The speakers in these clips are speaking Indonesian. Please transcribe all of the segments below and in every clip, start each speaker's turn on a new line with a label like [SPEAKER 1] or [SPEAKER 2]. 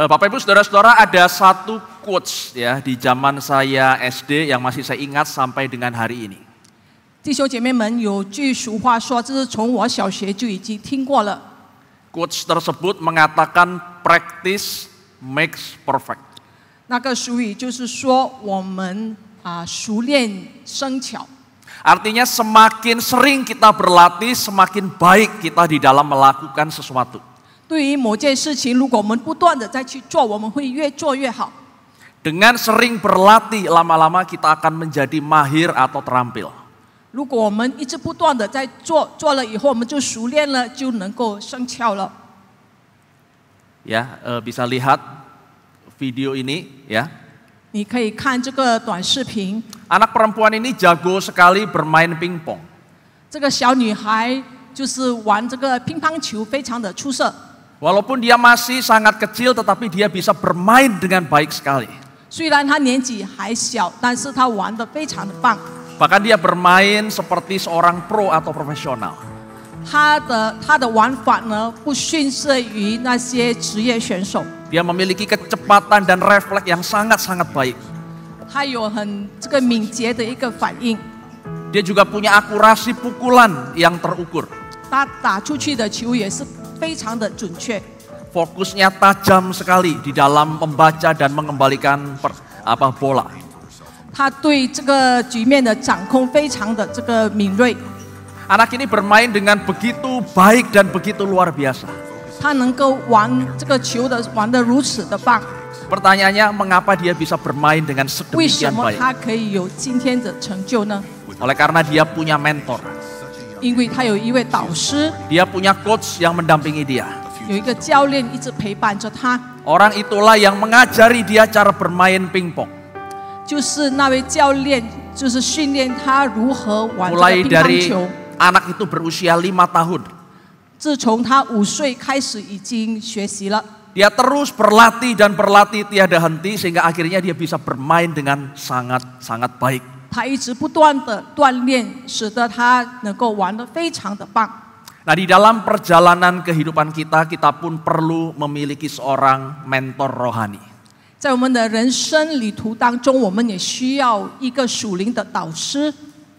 [SPEAKER 1] Bapak Ibu Saudara-saudara, ada satu quotes ya di zaman saya SD yang masih saya ingat sampai dengan hari ini.
[SPEAKER 2] 弟兄姐妹们，有句俗话说，这是从我小学就已经听过了。
[SPEAKER 1] Quotes tersebut mengatakan practice makes perfect.
[SPEAKER 2] 那个俗语就是说，我们熟练生巧。
[SPEAKER 1] Artinya semakin sering kita berlatih, semakin baik kita di dalam melakukan sesuatu.
[SPEAKER 2] 对于某件事情，如果我们不断的再去做，我们会越做越好。
[SPEAKER 1] Dengan sering berlatih, lama-lama kita akan menjadi mahir atau terampil.
[SPEAKER 2] 如果我们一直不断的在做，做了以后我们就熟练了，就能够生巧了。
[SPEAKER 1] Ya, bisa lihat video ini ya.
[SPEAKER 2] 你可以看这个短视频，
[SPEAKER 1] Anak perempuan ini jago sekali bermain pingpong.
[SPEAKER 2] 这个小女孩就是玩这个乒乓球，非常的出色。
[SPEAKER 1] Walaupun dia masih sangat kecil, tetapi dia bisa bermain dengan baik sekali.
[SPEAKER 2] 虽然她年纪还小，但是她玩得非常的棒。
[SPEAKER 1] Bahkan dia bermain seperti seorang pro atau profesional.
[SPEAKER 2] 她的玩法呢，不逊色于那些职业选手。
[SPEAKER 1] Dia memiliki kecepatan dan refleks yang sangat-sangat baik.
[SPEAKER 2] 她有很敏捷的一个反应。
[SPEAKER 1] Dia juga punya akurasi pukulan yang terukur.
[SPEAKER 2] 她打出去的球也是非常的准确。
[SPEAKER 1] Fokusnya tajam sekali di dalam membaca dan mengembalikan bola.
[SPEAKER 2] 她对这个局面的掌控非常的敏锐。
[SPEAKER 1] Anak ini bermain dengan begitu baik dan begitu luar biasa.
[SPEAKER 2] 她能够玩这个球玩得如此的棒。
[SPEAKER 1] Pertanyaannya, mengapa dia bisa bermain dengan
[SPEAKER 2] 为什
[SPEAKER 1] sedemikian
[SPEAKER 2] 么
[SPEAKER 1] baik?
[SPEAKER 2] 她可以有今天的成就呢？
[SPEAKER 1] Oleh karena dia punya mentor.
[SPEAKER 2] 因为她有一位导师，
[SPEAKER 1] Dia punya coach yang mendampingi dia.
[SPEAKER 2] 有一个教练一直陪伴着她。
[SPEAKER 1] Orang itulah yang mengajari dia cara bermain pingpong.
[SPEAKER 2] 就是那位教练，就是训练她如何玩这个
[SPEAKER 1] Mulai
[SPEAKER 2] 乒
[SPEAKER 1] dari
[SPEAKER 2] 乓球。
[SPEAKER 1] anak itu berusia 5 tahun.
[SPEAKER 2] 自从她5岁开始已经学习了，
[SPEAKER 1] Dia terus berlatih dan berlatih tiada henti sehingga akhirnya dia bisa bermain dengan sangat-sangat baik.
[SPEAKER 2] 她一直不断的锻炼，使得她能够玩得非常的棒。
[SPEAKER 1] Nah, di dalam perjalanan kehidupan kita, kita pun perlu memiliki seorang mentor rohani.
[SPEAKER 2] 在我们的人生旅途当中，我们也需要一个属灵的导师。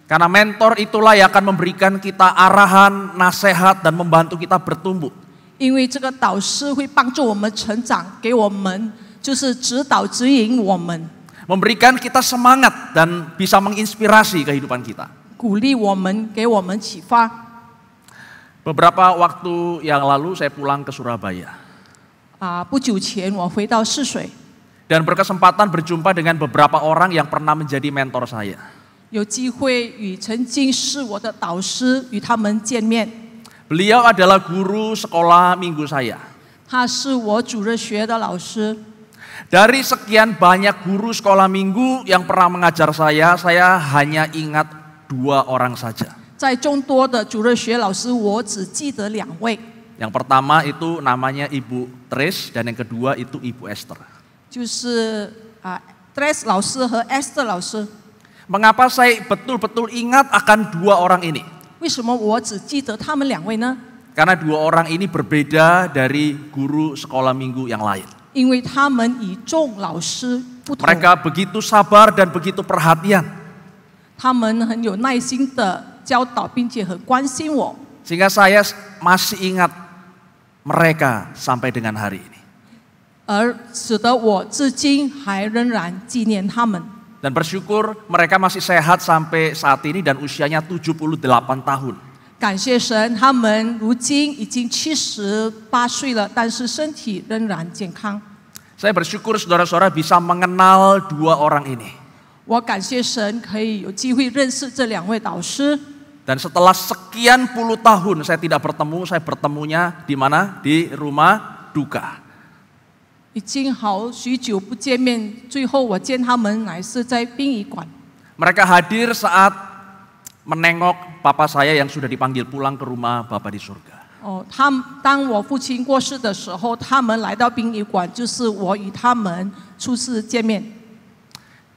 [SPEAKER 1] Karena mentor itulah yang akan memberikan kita arahan, nasihat, dan membantu kita bertumbuh.
[SPEAKER 2] 因为这个导师会帮助我们成长，给我们就是指导指引我们，
[SPEAKER 1] Memberikan kita semangat dan bisa menginspirasi kehidupan kita.
[SPEAKER 2] 鼓励我们，给我们启发。
[SPEAKER 1] Beberapa waktu yang lalu saya pulang ke Surabaya.
[SPEAKER 2] 不久前我回到泗水，
[SPEAKER 1] Dan berkesempatan berjumpa dengan beberapa orang yang pernah menjadi mentor saya.
[SPEAKER 2] 有机会与曾经是我的导师与他们见面。
[SPEAKER 1] Beliau adalah guru sekolah minggu saya.
[SPEAKER 2] 他是我主日学的老师。
[SPEAKER 1] Dari sekian banyak guru sekolah minggu yang pernah mengajar saya hanya ingat 2 orang saja.
[SPEAKER 2] 在众多的主日学老师，我只记得2位，
[SPEAKER 1] Yang pertama itu namanya Ibu Tris dan yang kedua itu Ibu Esther.
[SPEAKER 2] 就是Tres 老师和 Esther 老师。
[SPEAKER 1] Mengapa saya betul-betul ingat akan 2 orang ini?
[SPEAKER 2] 为什么我只记得他们2位呢？
[SPEAKER 1] Karena 2 orang ini berbeda dari guru sekolah minggu yang lain.
[SPEAKER 2] 因为他们与众老师不同，
[SPEAKER 1] Mereka begitu sabar dan begitu perhatian.
[SPEAKER 2] 他们很有耐心的教导，并且很关心我，
[SPEAKER 1] Sehingga saya masih ingat mereka sampai dengan hari ini.
[SPEAKER 2] 而使得我至今还仍然纪念他们。
[SPEAKER 1] Dan bersyukur mereka masih sehat sampai saat ini dan usianya 78 tahun.
[SPEAKER 2] 感谢神，他们如今已经78岁了，但是身体仍然健康。
[SPEAKER 1] Saya bersyukur saudara-saudara bisa mengenal 2 orang ini.
[SPEAKER 2] 我感谢神，可以有机会认识这2位导师。
[SPEAKER 1] Dan setelah sekian puluh tahun saya tidak bertemu, saya bertemunya di mana? Di rumah duka.
[SPEAKER 2] 已经好许久不见面，最后我见他们乃是在殡仪馆。
[SPEAKER 1] Mereka hadir saat menengok papa saya yang sudah dipanggil pulang ke rumah Bapa di surga.
[SPEAKER 2] 当我父亲过世的时候，他们来到殡仪馆，就是我与他们初次见面。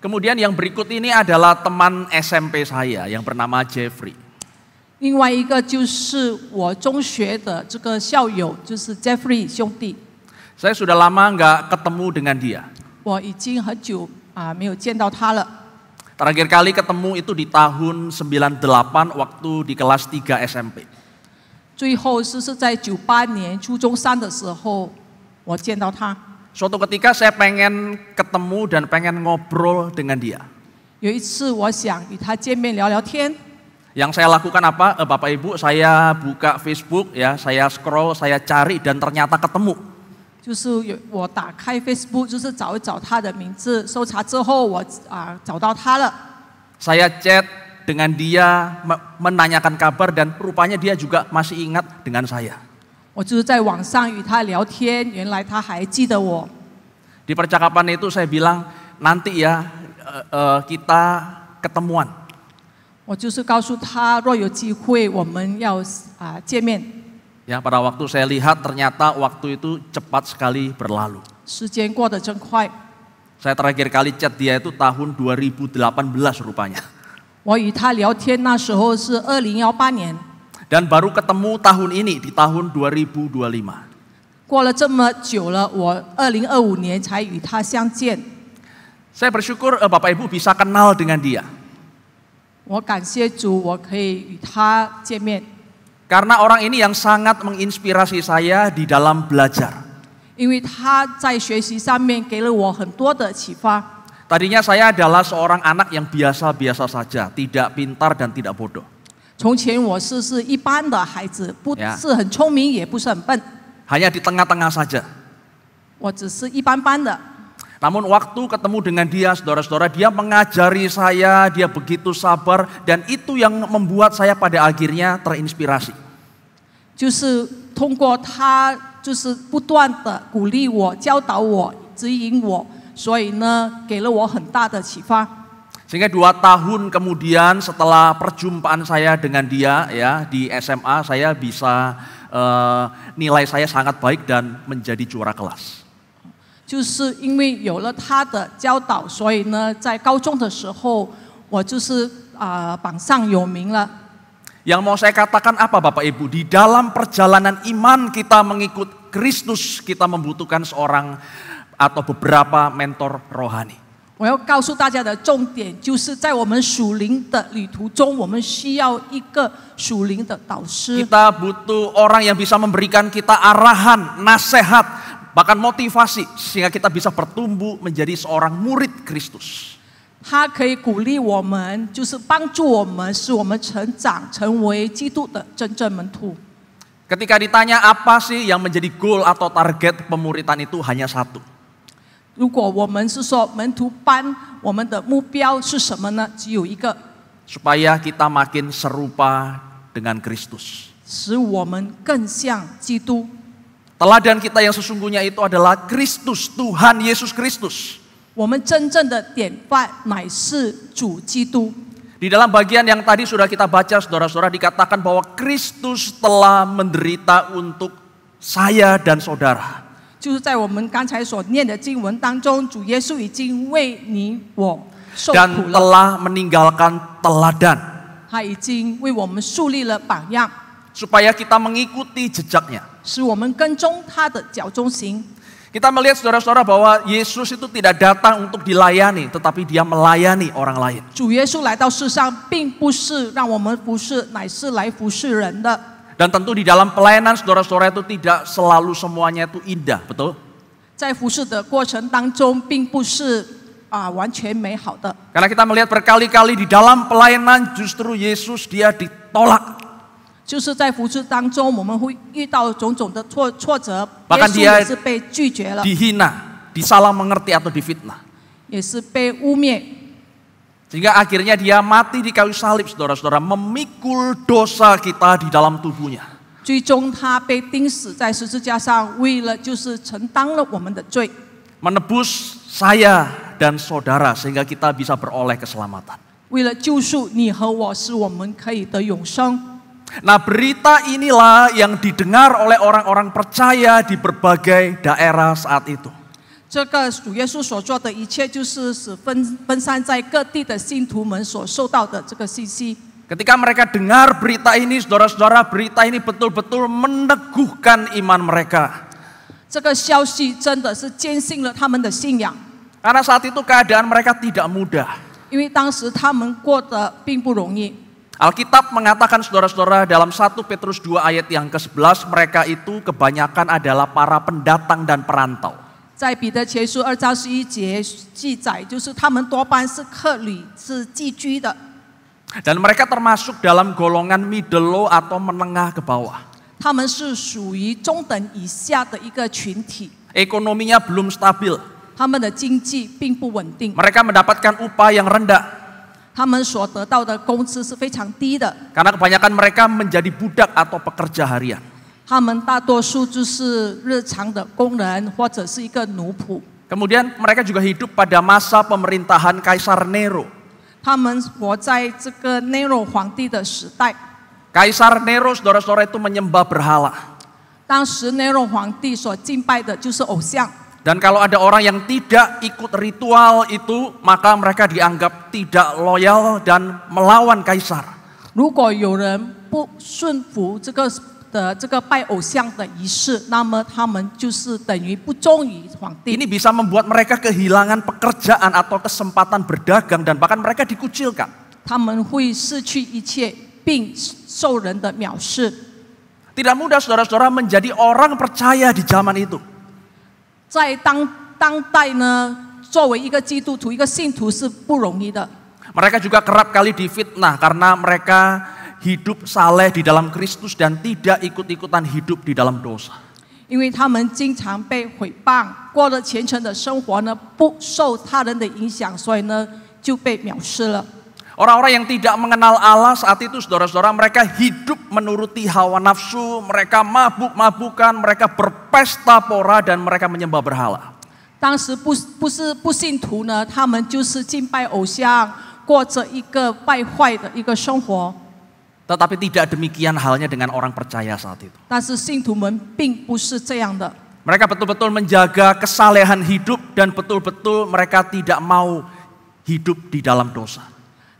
[SPEAKER 1] Kemudian yang berikut ini adalah teman SMP saya yang bernama Jeffrey.
[SPEAKER 2] 另外一个就是我中学的这个校友，就是 Jeffrey 兄弟。
[SPEAKER 1] Saya sudah lama nggak ketemu dengan dia.
[SPEAKER 2] 我已经很久没有见到他了。
[SPEAKER 1] Terakhir kali ketemu itu di tahun 98 waktu di kelas 3 SMP.
[SPEAKER 2] 最后是在98年初中3的时候，我见到他。
[SPEAKER 1] Suatu ketika saya pengen ketemu dan pengen ngobrol dengan dia.
[SPEAKER 2] 有一次我想与他见面聊聊天，
[SPEAKER 1] Yang saya lakukan apa? Bapak Ibu, saya buka Facebook ya, saya scroll, saya cari dan ternyata ketemu.
[SPEAKER 2] 就是我打开 Facebook， 就是找一找他的名字，搜查之后我找到他了。
[SPEAKER 1] Saya chat dengan dia, menanyakan kabar dan rupanya dia juga masih ingat dengan saya.
[SPEAKER 2] 我就是在网上与他聊天，原来他还记得我。
[SPEAKER 1] Di percakapan itu saya bilang, nanti ya kita ketemuan.
[SPEAKER 2] 我就是告诉他，若有机会，我们要见面。
[SPEAKER 1] Ya, pada waktu saya lihat ternyata waktu itu cepat sekali berlalu.
[SPEAKER 2] 时间过得真快。
[SPEAKER 1] Saya terakhir kali chat dia itu tahun 2018 rupanya.
[SPEAKER 2] 我与他聊天那时候是2018年，
[SPEAKER 1] Dan baru ketemu tahun ini di tahun 2025.
[SPEAKER 2] 过了这么久了，我2025年才与他相见。
[SPEAKER 1] Saya bersyukur Bapak Ibu bisa kenal dengan dia.
[SPEAKER 2] 我感谢主，我可以与他见面。
[SPEAKER 1] Karena orang ini yang sangat menginspirasi saya di dalam belajar.
[SPEAKER 2] 因为他在学习上面给了我很多的启发。
[SPEAKER 1] Tadinya saya adalah seorang anak yang biasa-biasa saja, tidak pintar dan tidak bodoh.
[SPEAKER 2] 从前我是一般的孩子，不是很聪明，也不是很笨，
[SPEAKER 1] Hanya di tengah-tengah saja.
[SPEAKER 2] 我只是一般般的。
[SPEAKER 1] Namun waktu ketemu dengan dia, saudara-saudara, dia mengajari saya, dia begitu sabar, dan itu yang membuat saya pada akhirnya terinspirasi.
[SPEAKER 2] 就是通过他，就是不断的鼓励我、教导我、指引我，所以呢，给了我很大的启发。
[SPEAKER 1] Sehingga 2 tahun kemudian setelah perjumpaan saya dengan dia ya di SMA, saya bisa nilai saya sangat baik dan menjadi juara kelas.
[SPEAKER 2] 就是因为有了他的教导，所以呢，在高中的时候，我就是榜上有名了。
[SPEAKER 1] Yang mau saya katakan apa Bapak Ibu? Di dalam perjalanan iman kita mengikut Kristus, kita membutuhkan seorang atau beberapa mentor rohani.
[SPEAKER 2] 我要告诉大家的重点，就是在我们属灵的旅途中，我们需要一个属灵的导师。
[SPEAKER 1] Kita butuh orang yang bisa memberikan kita arahan, nasihat, bahkan motivasi sehingga kita bisa bertumbuh menjadi seorang murid Kristus.
[SPEAKER 2] 他可以鼓励我们，就是帮助我们，使我们成长，成为基督的真正门徒。
[SPEAKER 1] Ketika ditanya apa sih yang menjadi goal atau target pemuritan itu hanya satu.
[SPEAKER 2] 如果我们是说门徒班，我们的目标是什么呢？只有一个，
[SPEAKER 1] Supaya kita makin serupa dengan Kristus.
[SPEAKER 2] 使我们更像基督。
[SPEAKER 1] Teladan kita yang sesungguhnya itu adalah Kristus, Tuhan Yesus Kristus.
[SPEAKER 2] 我们真正的典范乃是主基督。
[SPEAKER 1] Di dalam bagian yang tadi sudah kita baca, saudara-saudara, dikatakan bahwa Kristus telah menderita untuk saya dan saudara.
[SPEAKER 2] 就是在我们刚才所念的经文当中，主耶稣已经为你我受
[SPEAKER 1] Dan
[SPEAKER 2] 苦了，
[SPEAKER 1] telah meninggalkan teladan.
[SPEAKER 2] 他已经为我们树立了榜样，
[SPEAKER 1] Supaya kita mengikuti jejaknya.
[SPEAKER 2] 使我们跟踪他的脚中行。
[SPEAKER 1] Kita melihat saudara-saudara bahwa Yesus itu tidak datang untuk dilayani, tetapi dia melayani orang lain.
[SPEAKER 2] 主耶稣来到世上，并不是让我们服侍，乃是来服侍人的。
[SPEAKER 1] Dan tentu di dalam pelayanan saudara-saudara itu tidak selalu semuanya itu indah, betul?
[SPEAKER 2] 在服侍的过程当中，并不是完全美好的。
[SPEAKER 1] Karena kita melihat berkali-kali di dalam pelayanan justru Yesus dia ditolak.
[SPEAKER 2] 就是在服侍当中，我们会遇到种种的挫折，耶
[SPEAKER 1] Bahkan
[SPEAKER 2] 稣
[SPEAKER 1] dia
[SPEAKER 2] 也是被拒绝了，
[SPEAKER 1] Dihina, disalah mengerti atau difitnah.
[SPEAKER 2] 也是被污蔑。
[SPEAKER 1] Sehingga akhirnya dia mati di kayu salib, saudara-saudara, memikul dosa kita di dalam tubuhnya.
[SPEAKER 2] 最终他被钉死在十字架上，为了就是承担了我们的罪，
[SPEAKER 1] Menebus saya dan saudara sehingga kita bisa beroleh keselamatan.
[SPEAKER 2] 为了救赎你和我，使我们可以得永生。
[SPEAKER 1] Nah, berita inilah yang didengar oleh orang-orang percaya di berbagai daerah saat itu.
[SPEAKER 2] 这个主耶稣所做的一切，就是使分散在各地的信徒们所受到的这个信息。
[SPEAKER 1] Ketika mereka dengar berita ini, saudara-saudara, berita ini betul-betul meneguhkan iman mereka.
[SPEAKER 2] 这个消息真的是坚信了他们的信仰，
[SPEAKER 1] Karena saat itu keadaan mereka tidak mudah.
[SPEAKER 2] 因为当时他们过得并不容易。
[SPEAKER 1] Alkitab mengatakan saudara-saudara dalam 1 Petrus 2 ayat yang ke-11, mereka itu kebanyakan adalah para pendatang dan perantau.
[SPEAKER 2] 在彼得前书2章11节记载，就是他们多半是客旅，是寄居的。
[SPEAKER 1] Dan mereka termasuk dalam golongan middle low atau menengah ke bawah.
[SPEAKER 2] 他们是属于中等以下的一个群体，
[SPEAKER 1] Ekonominya belum stabil.
[SPEAKER 2] 他们的经济并不稳定，
[SPEAKER 1] Mereka mendapatkan upah yang rendah.
[SPEAKER 2] 他们所得到的工资是非常低的，
[SPEAKER 1] Karena kebanyakan mereka menjadi budak atau pekerja harian.
[SPEAKER 2] 他们大多数就是日常的工人或者是一个奴仆。
[SPEAKER 1] Kemudian mereka juga hidup pada masa pemerintahan Kaisar Nero.
[SPEAKER 2] 他们活在这个 Nero 皇帝的时代，
[SPEAKER 1] Kaisar Nero, saudara-saudara, itu menyembah berhala.
[SPEAKER 2] 当时 Nero 皇帝所敬拜的就是偶像。
[SPEAKER 1] Dan kalau ada orang yang tidak ikut ritual itu, maka mereka dianggap tidak loyal dan melawan kaisar.
[SPEAKER 2] 如果有人不顺服这个拜偶像的仪式，那么他们就是等于不忠于皇帝。
[SPEAKER 1] Ini bisa membuat mereka kehilangan pekerjaan atau kesempatan berdagang dan bahkan mereka dikucilkan.
[SPEAKER 2] 他们会失去一切，并受人的藐视。
[SPEAKER 1] Tidak mudah saudara-saudara menjadi orang percaya di zaman itu.
[SPEAKER 2] 在当代呢，作为一个基督徒、一个信徒是不容易的。
[SPEAKER 1] Mereka juga kerap kali difitnah karena mereka hidup saleh di dalam Kristus dan tidak ikut-ikutan hidup di dalam dosa.
[SPEAKER 2] 因为他们经常被毁谤，过了虔诚的生活呢，不受他人的影响，所以呢就被藐视了。
[SPEAKER 1] Orang-orang yang tidak mengenal Allah saat itu, saudara-saudara, mereka hidup menuruti hawa nafsu, mereka mabuk-mabukan, mereka berpesta pora dan mereka menyembah berhala.
[SPEAKER 2] 当时不信徒呢，他们就是敬拜偶像，过着一个败坏的一个生活。
[SPEAKER 1] Tetapi tidak demikian halnya dengan orang percaya saat itu.
[SPEAKER 2] 但是信徒们并不是这样的，
[SPEAKER 1] Mereka betul-betul menjaga kesalehan hidup dan betul-betul mereka tidak mau hidup di dalam dosa.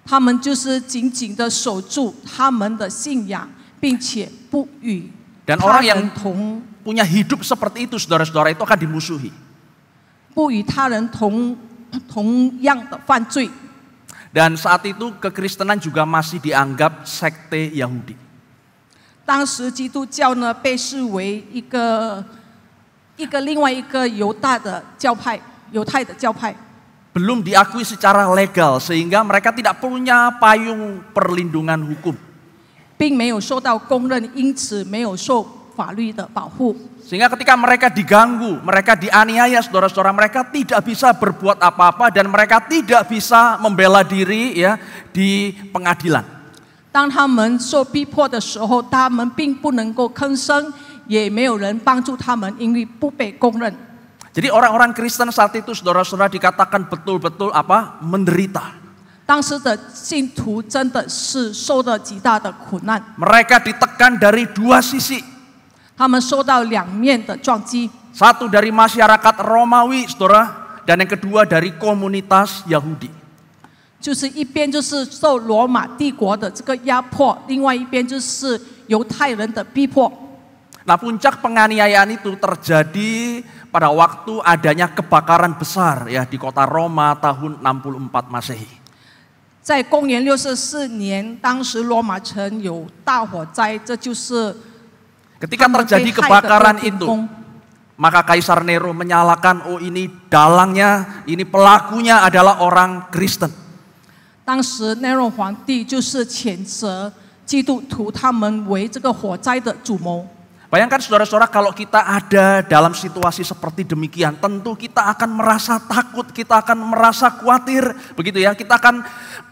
[SPEAKER 2] 他们就是紧紧的守住他们的信仰，并且不与
[SPEAKER 1] Dan
[SPEAKER 2] 他
[SPEAKER 1] orang yang
[SPEAKER 2] 人同
[SPEAKER 1] punya hidup seperti itu, saudara-saudara, itu akan dimusuhi.
[SPEAKER 2] 不与他人同样的犯罪。
[SPEAKER 1] Dan saat itu kekristenan juga masih dianggap sekte Yahudi.
[SPEAKER 2] 当时基督教呢被视为另外一个犹太的教派，
[SPEAKER 1] Belum diakui secara legal sehingga mereka tidak punya payung perlindungan hukum.
[SPEAKER 2] 并没有受到公认，因此没有受法律的保护。
[SPEAKER 1] Sehingga ketika mereka diganggu, mereka dianiaya, saudara-saudara, mereka tidak bisa berbuat apa-apa dan mereka tidak bisa membela diri ya di pengadilan.
[SPEAKER 2] 当他们受逼迫的时候，他们并不能够吭声，也没有人帮助他们，因为不被公认。
[SPEAKER 1] Jadi orang-orang Kristen saat itu, saudara-saudara, dikatakan betul-betul menderita.
[SPEAKER 2] 当时的信徒真的是受到极大的苦难，
[SPEAKER 1] Mereka ditekan dari dua sisi.
[SPEAKER 2] 他们受到两面的撞击，
[SPEAKER 1] Satu dari masyarakat Romawi, saudara, dan yang kedua dari komunitas Yahudi.
[SPEAKER 2] 就是一边就是受罗马帝国的这个压迫，另外一边就是犹太人的逼迫。
[SPEAKER 1] Nah, puncak penganiayaan itu terjadi pada waktu adanya kebakaran besar ya di kota Roma tahun 64 Masehi.
[SPEAKER 2] 在公元64年，当时罗马城有大火灾，这就是
[SPEAKER 1] Ketika terjadi kebakaran itu, maka Kaisar Nero menyalakan, oh ini dalangnya, ini pelakunya adalah orang Kristen.
[SPEAKER 2] 当时 Nero 皇帝就是谴责基督徒他们为这个火灾的主谋。
[SPEAKER 1] Bayangkan saudara-saudara kalau kita ada dalam situasi seperti demikian, tentu kita akan merasa takut, kita akan merasa khawatir, begitu ya. Kita akan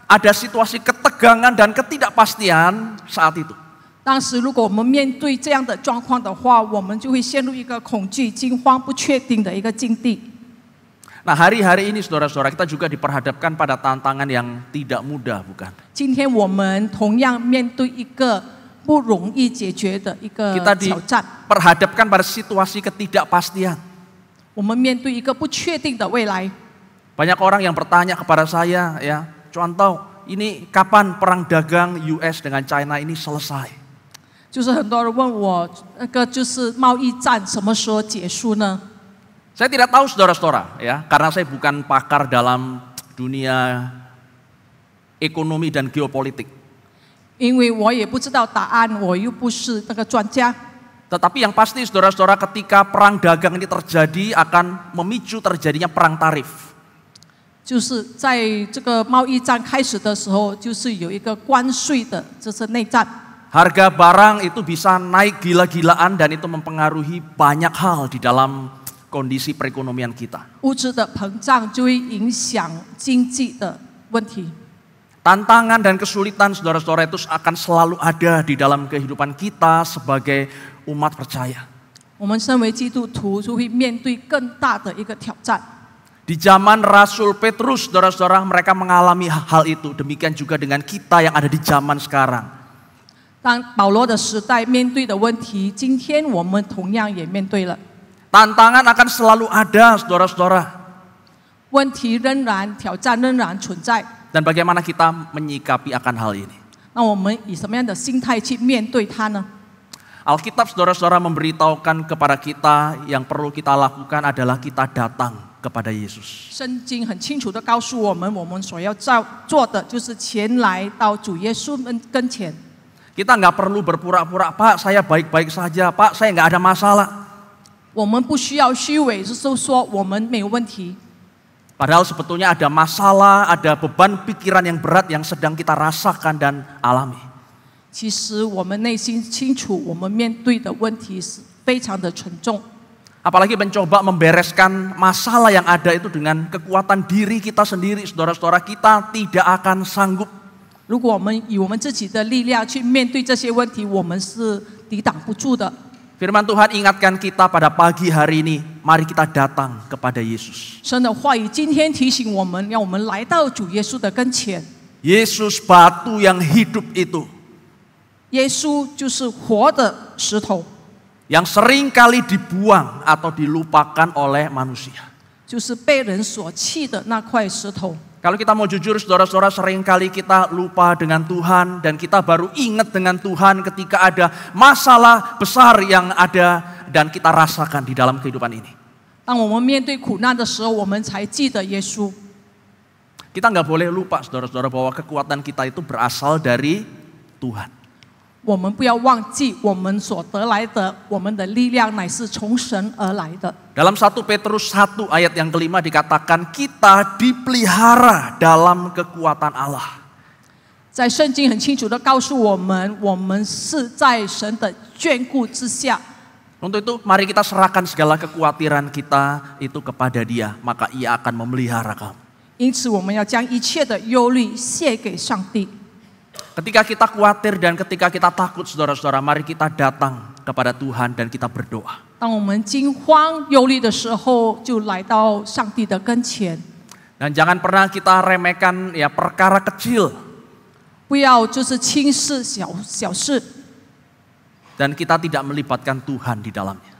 [SPEAKER 1] ada situasi ketegangan dan ketidakpastian saat itu.
[SPEAKER 2] 当时如果我们面对这样的状况的话，我们就会陷入一个恐惧、惊慌、不确定的一个境地。
[SPEAKER 1] Nah, hari-hari ini saudara-saudara kita juga diperhadapkan pada tantangan yang tidak mudah, bukan?
[SPEAKER 2] 今天我们同样面对一个不容易解决的一个
[SPEAKER 1] Kita
[SPEAKER 2] 挑战，
[SPEAKER 1] diperhadapkan pada situasi ketidakpastian.
[SPEAKER 2] 我们面对一个不确定的未来。
[SPEAKER 1] Banyak orang yang bertanya kepada saya, ya, contoh, ini kapan perang dagang US dengan China ini selesai?
[SPEAKER 2] 就是很多人问我，那个就是贸易战什么时候结束呢？
[SPEAKER 1] Saya tidak tahu saudara-saudara ya, karena saya bukan pakar dalam dunia ekonomi dan geopolitik.
[SPEAKER 2] 因为我也不知道答案，我又不是那个专家。
[SPEAKER 1] Tetapi yang pasti saudara-saudara ketika perang dagang ini terjadi akan memicu terjadinya perang tarif.
[SPEAKER 2] 就是在这个贸易战开始的时候，就是有一个关税的，这是内战。
[SPEAKER 1] Harga barang itu bisa naik gila-gilaan dan itu mempengaruhi banyak hal di dalam kondisi perekonomian kita.
[SPEAKER 2] 物质的膨胀就会影响经济的问题。
[SPEAKER 1] Tantangan dan kesulitan saudara-saudara itu akan selalu ada di dalam kehidupan kita sebagai umat percaya.
[SPEAKER 2] 我们身为基督徒，就会面对更大的一个挑战。
[SPEAKER 1] Di zaman Rasul Petrus, saudara-saudara, mereka mengalami hal itu. Demikian juga dengan kita yang ada di zaman sekarang.
[SPEAKER 2] 当保罗的时代面对的问题，今天我们同样也面对了。
[SPEAKER 1] Tantangan akan selalu ada, saudara-saudara.
[SPEAKER 2] 问题仍然，挑战仍然存在。
[SPEAKER 1] Dan bagaimana kita menyikapi akan hal ini?
[SPEAKER 2] 那我们以什么样的心态去面对它呢？
[SPEAKER 1] Alkitab saudara-saudara memberitahukan kepada kita yang perlu kita lakukan adalah kita datang kepada Yesus.
[SPEAKER 2] 圣经很清楚的告诉我们，我们所要做的就是前来到主耶稣跟前。
[SPEAKER 1] Kita nggak perlu berpura-pura, Pak saya baik-baik saja, Pak saya nggak ada masalah.
[SPEAKER 2] 我们不需要虚伪，就是说我们没有问题。
[SPEAKER 1] Padahal sebetulnya ada masalah, ada beban pikiran yang berat yang sedang kita rasakan dan alami.
[SPEAKER 2] 其实我们内心清楚，我们面对的问题是非常的沉重。
[SPEAKER 1] Apalagi mencoba membereskan masalah yang ada itu dengan kekuatan diri kita sendiri, saudara-saudara, kita tidak akan sanggup.
[SPEAKER 2] 如果我们以我们自己的力量去面对这些问题，我们是抵挡不住的。
[SPEAKER 1] Firman Tuhan ingatkan kita pada pagi hari ini, mari kita datang kepada Yesus.
[SPEAKER 2] 神的话语今天提醒我们，让我们来到主耶稣的跟前。
[SPEAKER 1] Yesus batu yang hidup itu,
[SPEAKER 2] 耶稣就是活的石头，
[SPEAKER 1] yang sering kali dibuang atau dilupakan oleh manusia.
[SPEAKER 2] 就是被人所弃的那块石头。
[SPEAKER 1] Kalau kita mau jujur saudara-saudara, seringkali kita lupa dengan Tuhan dan kita baru ingat dengan Tuhan ketika ada masalah besar yang ada dan kita rasakan di dalam kehidupan ini.
[SPEAKER 2] 当我们面对苦难的时候，我们才记得耶稣。
[SPEAKER 1] Kita nggak boleh lupa saudara-saudara bahwa kekuatan kita itu berasal dari Tuhan.
[SPEAKER 2] 我们不要忘记，我们所得来的，我们的力量乃是从神而来的。
[SPEAKER 1] Dalam 1 Petrus 1 ayat yang kelima dikatakan kita dipelihara dalam kekuatan Allah.
[SPEAKER 2] 在圣经很清楚的告诉我们，我们是在神的眷顾之下。
[SPEAKER 1] Untuk itu mari kita serahkan segala kekhawatiran kita itu kepada Dia, maka Ia akan memelihara kamu.
[SPEAKER 2] 因此，我们要将一切的忧虑卸给上帝。
[SPEAKER 1] Ketika kita khawatir dan ketika kita takut saudara-saudara, mari kita datang kepada Tuhan dan kita berdoa.
[SPEAKER 2] 当我们惊慌忧虑的时候，就来到上帝的跟前。
[SPEAKER 1] Dan jangan pernah kita remehkan ya perkara kecil.
[SPEAKER 2] 不要就是轻视小事，
[SPEAKER 1] Dan kita tidak melibatkan Tuhan di dalamnya.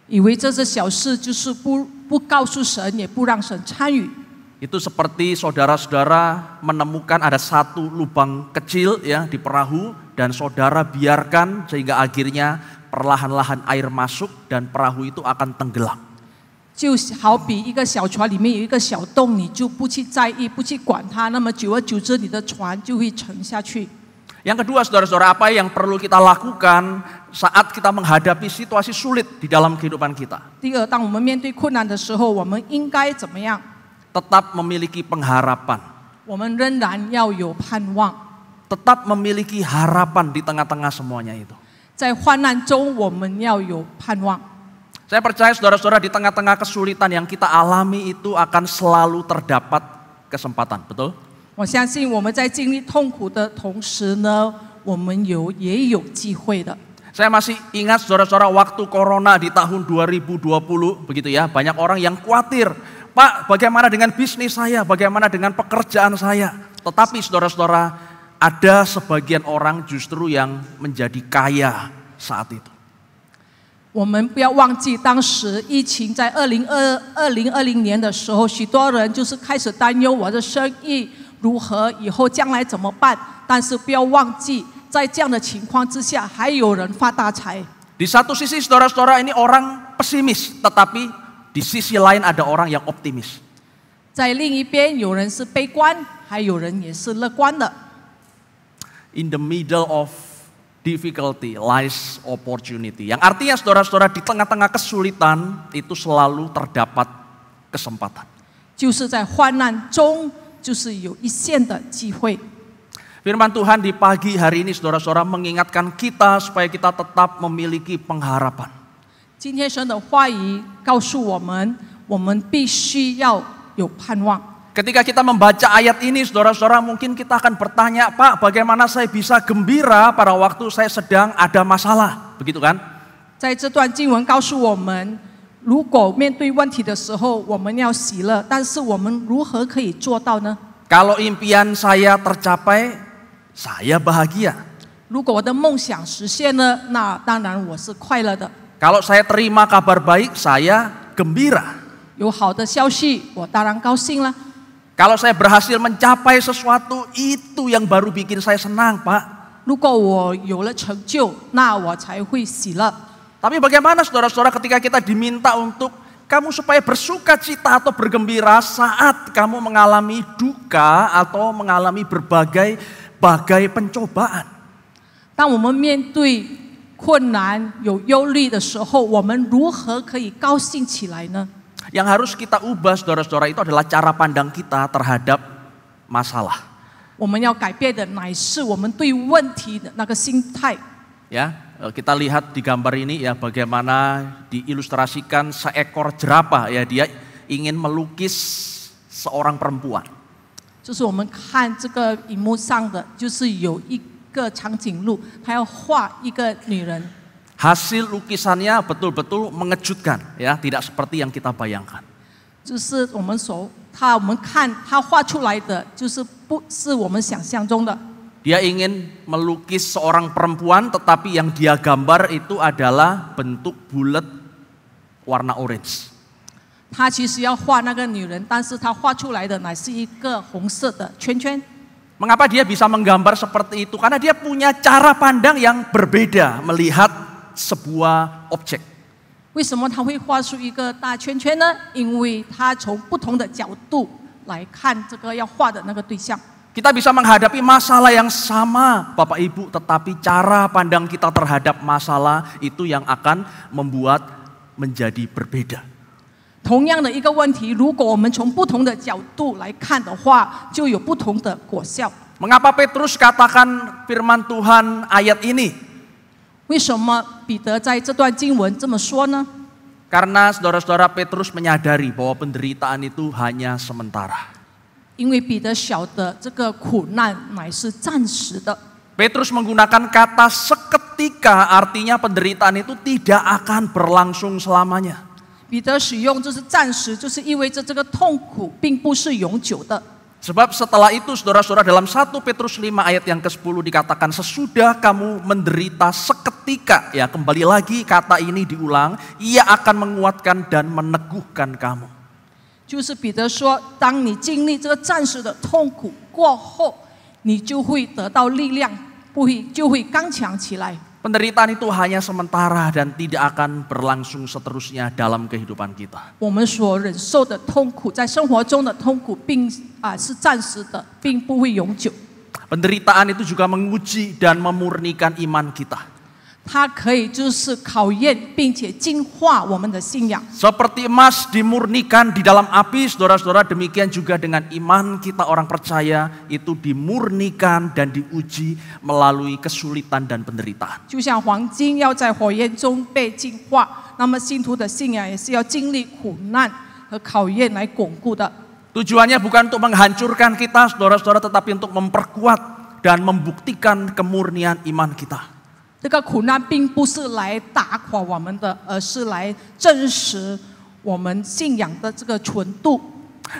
[SPEAKER 2] 以为这是小事，就是不告诉神，也不让神参与。
[SPEAKER 1] Itu seperti saudara-saudara menemukan ada satu lubang kecil ya di perahu dan saudara biarkan sehingga akhirnya perlahan-lahan air masuk dan perahu itu akan tenggelam.
[SPEAKER 2] 就好比一个小船里面有一个小洞，你就不去在意，不去管它，那么久而久之，你的船就会沉下去。
[SPEAKER 1] Yang kedua saudara-saudara, apa yang perlu kita lakukan saat kita menghadapi situasi sulit di dalam kehidupan kita?
[SPEAKER 2] 第二，当我们面对困难的时候，我们应该怎么样？
[SPEAKER 1] Tetap memiliki pengharapan.
[SPEAKER 2] 我们仍然要有盼望，
[SPEAKER 1] Tetap memiliki harapan di tengah-tengah semuanya itu.
[SPEAKER 2] 在患难中我们要有盼望。
[SPEAKER 1] Saya percaya saudara-saudara di tengah-tengah kesulitan yang kita alami itu akan selalu terdapat kesempatan, betul?
[SPEAKER 2] 我相信我们在经历痛苦的同时呢，我们也有机会的。
[SPEAKER 1] Saya masih ingat saudara-saudara waktu corona di tahun 2020 begitu ya, banyak orang yang khawatir. Pak, bagaimana dengan bisnis saya? Bagaimana dengan pekerjaan saya? Tetapi saudara-saudara, ada sebagian orang justru yang menjadi kaya saat itu.
[SPEAKER 2] 我们不要忘记，当时疫情在2020年的时候，许多人就是开始担忧我的生意如何，以后将来怎么办。但是不要忘记，在这样的情况之下，还有人发大财。
[SPEAKER 1] Di satu sisi saudara-saudara ini orang pesimis, tetapi di sisi lain ada orang yang optimis.
[SPEAKER 2] 在另一边，有人是悲观，还有人也是乐观的。
[SPEAKER 1] In the middle of difficulty lies opportunity. Yang artinya saudara-saudara di tengah-tengah kesulitan itu selalu terdapat kesempatan.
[SPEAKER 2] 就是在患难中，就是有一线的机会。
[SPEAKER 1] Firman Tuhan di pagi hari ini saudara-saudara mengingatkan kita supaya kita tetap memiliki pengharapan.
[SPEAKER 2] 今天神的话语告诉我们，我们必须要有盼望。
[SPEAKER 1] Ketika kita membaca ayat ini saudara-saudara mungkin kita akan bertanya, Pak, bagaimana saya bisa gembira pada waktu saya sedang ada masalah, begitu kan?
[SPEAKER 2] 在这段经文告诉我们，如果面对问题的时候，我们要喜乐，但是我们如何可以做到呢？
[SPEAKER 1] Kalau impian saya tercapai, saya bahagia.
[SPEAKER 2] 如果我的梦想实现了，那当然我是快乐的。
[SPEAKER 1] Kalau saya terima kabar baik, saya gembira.
[SPEAKER 2] 有好的消息，我当然高兴了。
[SPEAKER 1] Kalau saya berhasil mencapai sesuatu, itu yang baru bikin saya senang, Pak.
[SPEAKER 2] 如果我有了成就，那我才会喜乐。
[SPEAKER 1] Tapi bagaimana saudara-saudara ketika kita diminta untuk kamu supaya bersuka cita atau bergembira saat kamu mengalami duka atau mengalami berbagai pencobaan.
[SPEAKER 2] 当我们面对困难、有忧虑的时候，我们如何可以高兴起来呢？
[SPEAKER 1] Yang harus kita ubah saudara-saudara itu adalah cara pandang kita terhadap masalah.
[SPEAKER 2] 我们要改变的乃是我们对问题的那个心态。
[SPEAKER 1] Ya, kita lihat di gambar ini ya bagaimana diilustrasikan seekor jerapah ya, dia ingin melukis seorang perempuan.
[SPEAKER 2] 就是我们看这个荧幕上的，就是有一个长颈鹿，它要画一个女人。
[SPEAKER 1] Hasil lukisannya betul-betul mengejutkan ya, tidak seperti yang kita bayangkan.
[SPEAKER 2] 就是我们看他画出来的，就是不是我们想象中的。
[SPEAKER 1] Dia ingin melukis seorang perempuan, tetapi yang dia gambar itu adalah bentuk bulat warna orange.
[SPEAKER 2] 他其实要画那个女人，但是他画出来的乃是一个红色的圈圈。
[SPEAKER 1] Mengapa dia bisa menggambar seperti itu? Karena dia punya cara pandang yang berbeda melihat sebuah objek.
[SPEAKER 2] 为什么他会画出一个大圈圈呢？因为他从不同的角度来看这个要画的那个对象。
[SPEAKER 1] Kita bisa menghadapi masalah yang sama, Bapak Ibu, tetapi cara pandang kita terhadap masalah itu yang akan membuat menjadi berbeda.
[SPEAKER 2] 同样的一个问题，如果我们从不同的角度来看的话，就有不同的果效。
[SPEAKER 1] Mengapa Petrus katakan firman Tuhan ayat ini?
[SPEAKER 2] 为什么彼得在这段经文这么说呢？
[SPEAKER 1] Karena saudara-saudara Petrus menyadari bahwa penderitaan itu hanya sementara.
[SPEAKER 2] 因为彼得晓得这个苦难乃是暂时的。
[SPEAKER 1] Petrus menggunakan kata seketika, artinya penderitaan itu tidak akan berlangsung selamanya.
[SPEAKER 2] 彼得使用就是暂时，就是意味着这个痛苦并不是永久的。
[SPEAKER 1] Sebab setelah itu saudara-saudara dalam 1 Petrus 5 ayat yang ke-10 dikatakan sesudah kamu menderita seketika, ya kembali lagi kata ini diulang, ia akan menguatkan dan meneguhkan kamu.
[SPEAKER 2] 就是彼得说，当你经历这个暂时的痛苦过后，你就会得到力量，就会刚强起来。
[SPEAKER 1] Penderitaan itu hanya sementara dan tidak akan berlangsung seterusnya dalam kehidupan kita.
[SPEAKER 2] 我们所忍受的痛苦，在生活中的痛苦，是暂时的，并不会永久。
[SPEAKER 1] Penderitaan itu juga menguji dan memurnikan iman kita.
[SPEAKER 2] 它可以就是考验并且净化我们的信仰。
[SPEAKER 1] Seperti emas dimurnikan di dalam api, saudara-saudara, demikian juga dengan iman kita orang percaya itu dimurnikan dan diuji melalui kesulitan dan penderitaan.
[SPEAKER 2] 就像黄金要在火焰中被净化，那么信徒的信仰也是要经历苦难和考验来巩固的。
[SPEAKER 1] Tujuannya bukan untuk menghancurkan kita, saudara-saudara, tetapi untuk memperkuat dan membuktikan kemurnian iman kita.
[SPEAKER 2] 这个苦难并不是来打垮我们的，而是来证实我们信仰的这个纯度。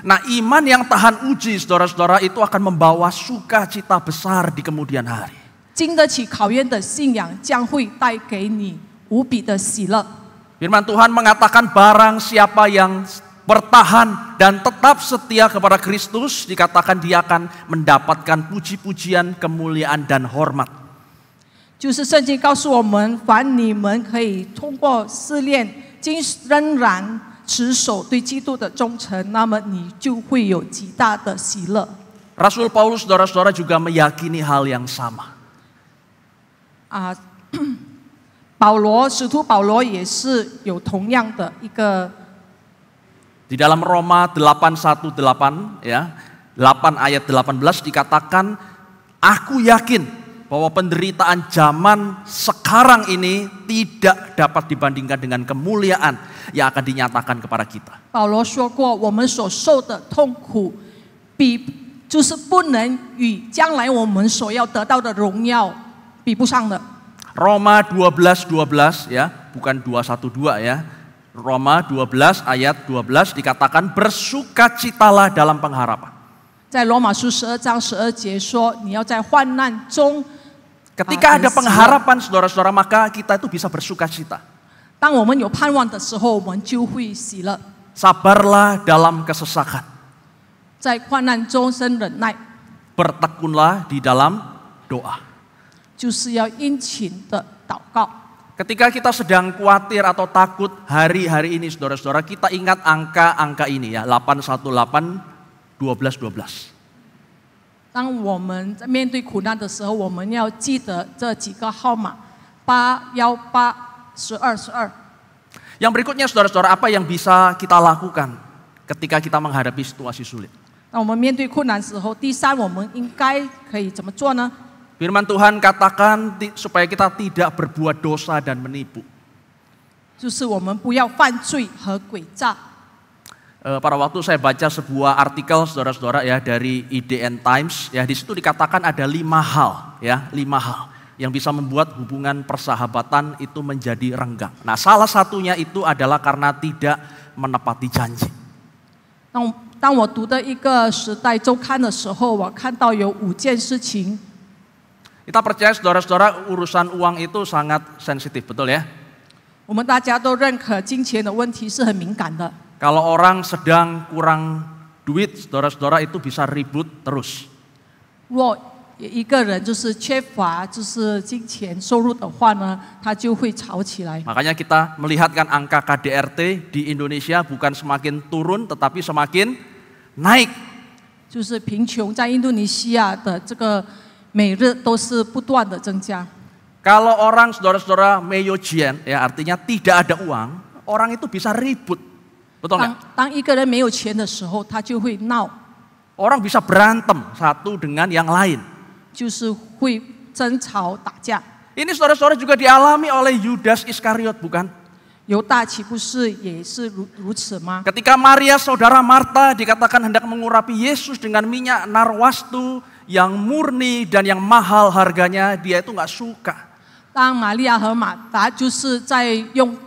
[SPEAKER 1] Nah, iman yang tahan uji, saudara-saudara, itu akan membawa sukacita besar di kemudian hari.
[SPEAKER 2] 经得起考验的信仰将会带给你无比的喜乐。
[SPEAKER 1] Firman Tuhan mengatakan barang siapa yang bertahan dan tetap setia kepada Kristus, dikatakan dia akan mendapatkan puji-pujian, kemuliaan dan hormat.
[SPEAKER 2] 就是圣经告诉我们，凡你们可以通过试炼，今仍然持守对基督的忠诚，那么你就会有极大的喜乐。
[SPEAKER 1] Rasul Paulus, saudara-saudara, juga meyakini hal yang sama.
[SPEAKER 2] 使徒保罗也是有同样的一个。
[SPEAKER 1] Di dalam Roma 8:1-8 ya, 8 ayat 18 dikatakan, aku yakin bahwa penderitaan zaman sekarang ini tidak dapat dibandingkan dengan kemuliaan yang akan dinyatakan kepada kita.
[SPEAKER 2] 保罗说过，我们所受的痛苦，就是不能与将来我们所要得到的荣耀比不上的。
[SPEAKER 1] Roma 12:12 ya, bukan 2:1-2 ya. Roma 12 ayat 12 dikatakan bersukacitalah dalam pengharapan.
[SPEAKER 2] 在罗马书12章12节说，你要在患难中。
[SPEAKER 1] Ketika ada pengharapan, saudara-saudara, maka kita itu bisa bersukacita.
[SPEAKER 2] 当我们有盼望的时候，我们就会喜乐。
[SPEAKER 1] Sabarlah dalam kesesakan.
[SPEAKER 2] 在患难中生忍耐。
[SPEAKER 1] Bertekunlah di dalam doa.
[SPEAKER 2] 就是要殷勤的祷告。
[SPEAKER 1] Ketika kita sedang khawatir atau takut hari-hari ini, saudara-saudara, kita ingat angka-angka ini ya, 8:18-12:12.
[SPEAKER 2] 当我们在面对苦难的时候，我们要记得这几个号码：8181212。
[SPEAKER 1] Yang berikutnya, saudara-saudara, apa yang bisa kita lakukan ketika kita menghadapi situasi sulit?
[SPEAKER 2] 当我们面对困难的时候，第三，我们应该可以怎么做呢？
[SPEAKER 1] Firman Tuhan katakan supaya kita tidak berbuat dosa dan menipu.
[SPEAKER 2] 就是我们不要犯罪和诡诈。
[SPEAKER 1] Pada waktu saya baca sebuah artikel, saudara-saudara, ya, dari IDN Times, ya, di situ dikatakan ada 5 hal, ya, 5 hal yang bisa membuat hubungan persahabatan itu menjadi renggang. Nah, salah satunya itu adalah karena tidak menepati janji.
[SPEAKER 2] 当我读的一个时代周刊的时候，我看到有5件事情。
[SPEAKER 1] Kita percaya, saudara-saudara, urusan uang itu sangat sensitif, betul ya?
[SPEAKER 2] 我们大家都认可金钱的问题是很敏感的。
[SPEAKER 1] Kalau orang sedang kurang duit, saudara-saudara, itu bisa ribut terus.
[SPEAKER 2] 若一个人就是缺乏就是金钱收入的话呢，他就会吵起来。
[SPEAKER 1] Makanya kita melihatkan angka KDRT di Indonesia bukan semakin turun, tetapi semakin naik.
[SPEAKER 2] 就是贫穷在印度尼西亚的这个每日都是不断的增加。
[SPEAKER 1] Kalau orang, saudara-saudara, meyojian, ya, artinya tidak ada uang, orang itu bisa ribut. Betul nggak?
[SPEAKER 2] 当一个人没有钱的时候，他就会闹，
[SPEAKER 1] Orang bisa berantem satu dengan yang lain.
[SPEAKER 2] 就是会争吵打架。
[SPEAKER 1] Ini, saudara-saudara, juga dialami oleh Yudas Iskariot, bukan?
[SPEAKER 2] 犹大岂不是也是如此吗？
[SPEAKER 1] Ketika Maria, saudara Marta, dikatakan hendak mengurapi Yesus dengan minyak narwastu yang murni dan yang mahal harganya, dia itu nggak suka.
[SPEAKER 2] 当玛利亚和马达就是在用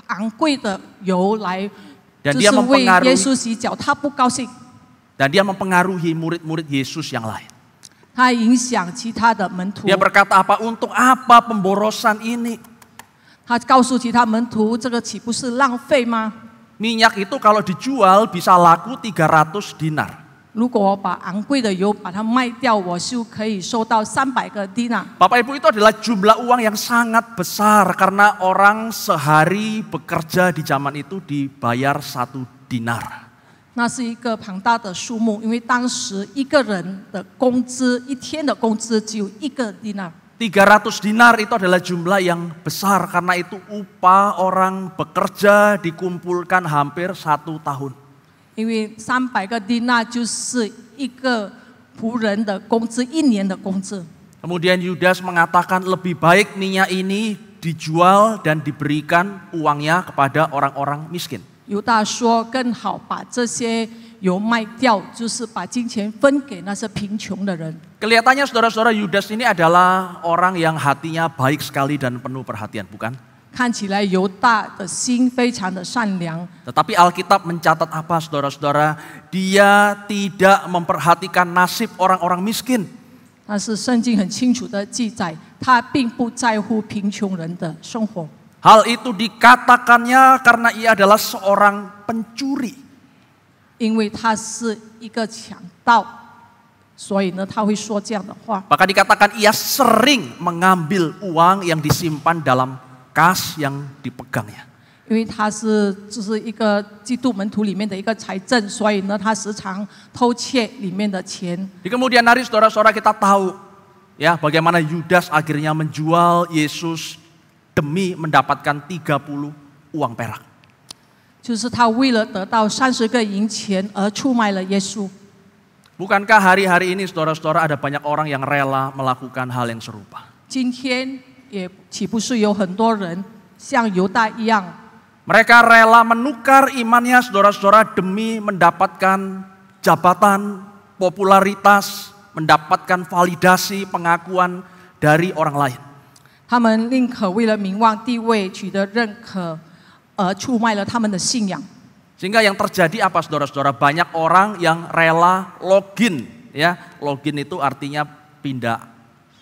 [SPEAKER 2] 昂贵的油来。
[SPEAKER 1] Dan
[SPEAKER 2] 就
[SPEAKER 1] dia
[SPEAKER 2] 是为耶
[SPEAKER 1] mempengaruhi
[SPEAKER 2] 稣洗脚，他不高兴，
[SPEAKER 1] dan dia mempengaruhi murid-murid Yesus yang lain.
[SPEAKER 2] 他影响其他的门徒。
[SPEAKER 1] Dia berkata apa? Untuk apa pemborosan ini?
[SPEAKER 2] 他告诉其他门徒，这个岂不是浪费吗？
[SPEAKER 1] Minyak itu kalau dijual bisa laku 300 dinar.
[SPEAKER 2] 如果我把昂贵的油把它卖掉，我就可以收到300个 dinar。
[SPEAKER 1] Bapak Ibu, itu adalah jumlah uang yang sangat besar karena orang sehari bekerja di zaman itu dibayar 1 dinar.
[SPEAKER 2] 那是一个庞大的数目，因为当时一个人的工资，一天的工资只有1个 dinar。
[SPEAKER 1] 300 dinar itu adalah jumlah yang besar karena itu upah orang bekerja dikumpulkan hampir 1 tahun.
[SPEAKER 2] 因为300个 dinar 就是一个仆人的工资，1年的工资。
[SPEAKER 1] Kemudian Yudas mengatakan lebih baik minyak ini dijual dan diberikan uangnya kepada orang-orang miskin.
[SPEAKER 2] 犹大说更好把这些油卖掉，就是把金钱分给那些贫穷的人。
[SPEAKER 1] Kelihatannya, saudara-saudara, Yudas ini adalah orang yang hatinya baik sekali dan penuh perhatian, bukan?
[SPEAKER 2] 看起来犹大的心非常的善良，
[SPEAKER 1] Tetapi Alkitab mencatat apa, saudara-saudara? Dia tidak memperhatikan nasib orang-orang miskin.
[SPEAKER 2] 但是圣经很清楚的记载，他并不在乎贫穷人的生活。
[SPEAKER 1] Hal itu dikatakannya karena ia adalah seorang pencuri.
[SPEAKER 2] 因为他是一个强盗。所以呢，他会说这样的话。
[SPEAKER 1] Bahkan dikatakan ia sering mengambil uang yang disimpan dalam kas yang dipegangnya.
[SPEAKER 2] 因为他就是一个基督门徒里面的一个财政，所以呢，他时常偷窃里面的钱。
[SPEAKER 1] Di kemudian hari saudara-saudara kita tahu ya bagaimana Yudas akhirnya menjual Yesus demi mendapatkan 30 uang perak.
[SPEAKER 2] 就是他为了得到30个银钱而出卖了耶稣。
[SPEAKER 1] Bukankah hari-hari ini saudara-saudara ada banyak orang yang rela melakukan hal yang serupa?
[SPEAKER 2] 今天也岂不是有很多人像犹大一样，
[SPEAKER 1] Mereka rela menukar imannya saudara-saudara demi mendapatkan jabatan, popularitas, mendapatkan validasi, pengakuan dari orang lain.
[SPEAKER 2] 他们宁可为了名望地位取得认可，而出卖了他们的信仰。
[SPEAKER 1] Sehingga yang terjadi apa saudara-saudara? Banyak orang yang rela login. Ya, login itu artinya pindah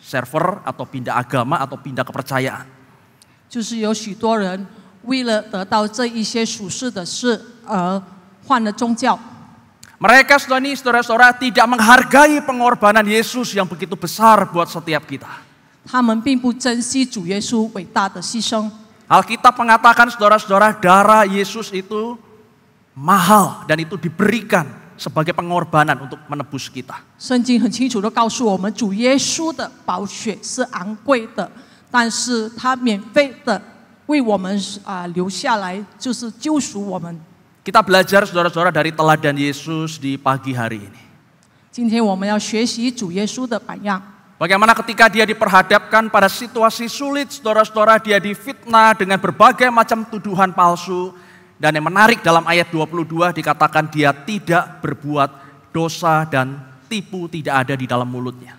[SPEAKER 1] server atau pindah agama atau pindah kepercayaan.
[SPEAKER 2] 就是有许多人为了得到这一些属世的事而换了宗教。
[SPEAKER 1] Mereka saudara-saudara tidak menghargai pengorbanan Yesus yang begitu besar buat setiap kita.
[SPEAKER 2] 他们并不珍惜主耶稣伟大的牺牲。
[SPEAKER 1] Alkitab mengatakan saudara-saudara darah Yesus itu mahal dan itu diberikan sebagai pengorbanan untuk menebus kita.
[SPEAKER 2] 圣经很清楚地告诉我们，主耶稣的宝血是昂贵的，但是他免费的为我们留下来，就是救赎我们。
[SPEAKER 1] Kita belajar saudara-saudara dari teladan Yesus di pagi hari ini.
[SPEAKER 2] 今天我们要学习主耶稣的榜样。
[SPEAKER 1] Bagaimana ketika dia diperhadapkan pada situasi sulit, saudara-saudara, dia difitnah dengan berbagai macam tuduhan palsu. Dan yang menarik dalam ayat 22 dikatakan dia tidak berbuat dosa dan tipu tidak ada di dalam mulutnya.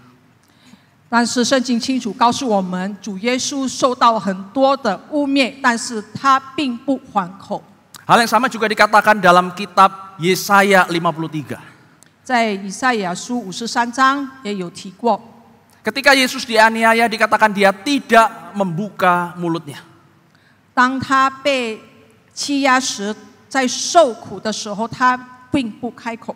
[SPEAKER 2] 但是圣经清楚告诉我们，主耶稣受到很多的污蔑，但是他并不还口。
[SPEAKER 1] Hal yang sama juga dikatakan dalam kitab Yesaya 53.
[SPEAKER 2] 在以赛亚书53章也有提过，
[SPEAKER 1] Ketika Yesus dianiaya dikatakan dia tidak membuka mulutnya.
[SPEAKER 2] 当他被欺压时，在受苦的时候，他并不开口。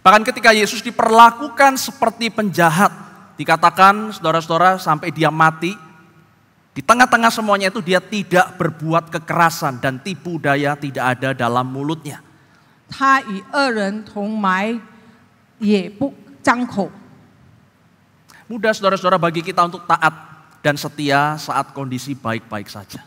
[SPEAKER 1] Bahkan ketika Yesus diperlakukan seperti penjahat, dikatakan saudara-saudara sampai dia mati, di tengah-tengah semuanya itu dia tidak berbuat kekerasan dan tipu daya tidak ada dalam mulutnya.
[SPEAKER 2] 他与恶人同埋，也不张口。
[SPEAKER 1] Mudah saudara-saudara bagi kita untuk taat dan setia saat kondisi baik-baik saja.